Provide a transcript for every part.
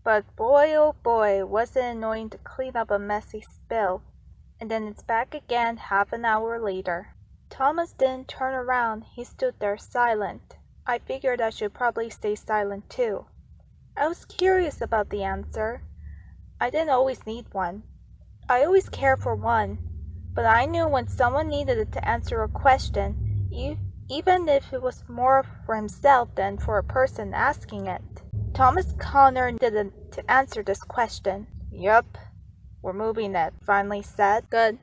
But boy oh boy, was it annoying to clean up a messy spill, and then it's back again half an hour later. Thomas didn't turn around, he stood there silent. I figured I should probably stay silent too. I was curious about the answer. I didn't always need one. I always cared for one, but I knew when someone needed to answer a question, even if it was more for himself than for a person asking it. Thomas Connor needed to answer this question. Yup, we're moving it, finally said. Good,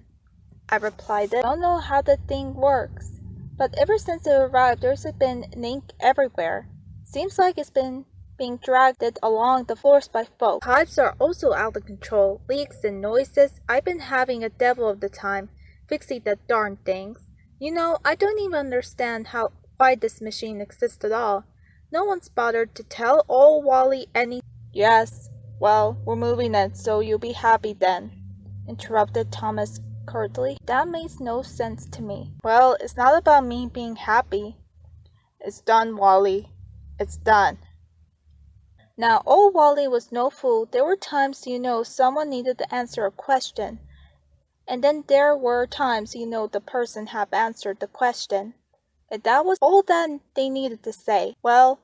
I replied. I don't know how the thing works, but ever since it arrived there's been ink everywhere. Seems like it's been being dragged along the floors by folk. Pipes are also out of control, leaks and noises. I've been having a devil of the time fixing the darn things. You know, I don't even understand why this machine exists at all. No one's bothered to tell old Wally any— Yes, well, we're moving it, so you'll be happy then, interrupted Thomas curtly. That makes no sense to me. Well, it's not about me being happy. It's done, Wally. It's done. Now, old Wally was no fool. There were times, someone needed to answer a question. And then there were times, the person had answered the question. And that was all that they needed to say. Well,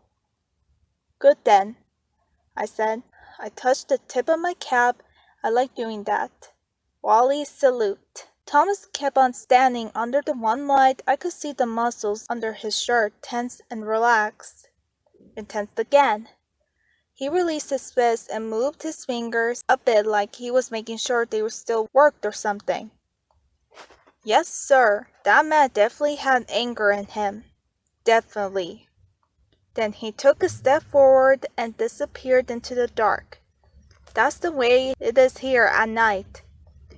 good then, I said. I touched the tip of my cap. I like doing that. Wally, salute. Thomas kept on standing under the one light. I could see the muscles under his shirt tense and relaxed. And tensed again. He released his fist and moved his fingers a bit like he was making sure they were still worked or something. Yes, sir, that man definitely had anger in him. Definitely. Then he took a step forward and disappeared into the dark. That's the way it is here at night.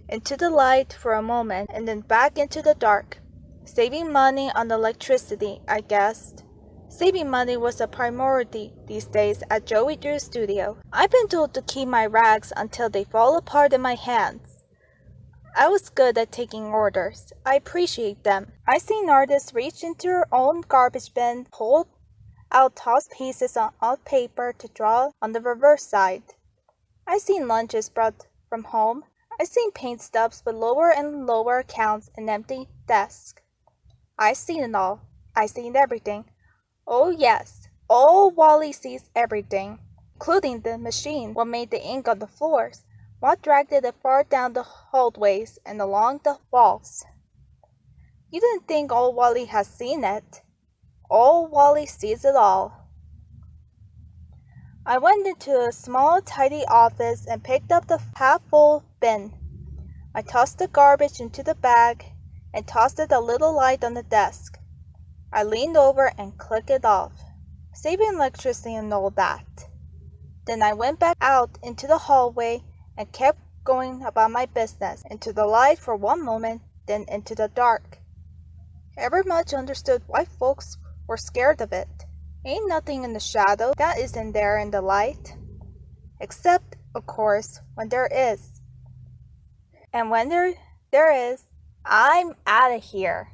Into the light for a moment and then back into the dark. Saving money on electricity, I guessed. Saving money was a priority these days at Joey Drew's studio. I've been told to keep my rags until they fall apart in my hands. I was good at taking orders. I appreciate them. I seen artists reach into their own garbage bin, pull out tossed pieces of paper to draw on the reverse side. I seen lunches brought from home. I seen paint stubs with lower and lower accounts and empty desks. I seen it all. I seen everything. Oh yes, old Wally sees everything, including the machine, what made the ink on the floors, what dragged it far down the hallways and along the walls. You didn't think old Wally has seen it. Old Wally sees it all. I went into a small, tidy office and picked up the half-full bin. I tossed the garbage into the bag and tossed it a little light on the desk. I leaned over and clicked it off, saving electricity and all that. Then I went back out into the hallway and kept going about my business, into the light for one moment, then into the dark. Ever much understood why folks were scared of it. Ain't nothing in the shadow that isn't there in the light. Except, of course, when there is. And when there is, I'm outta here.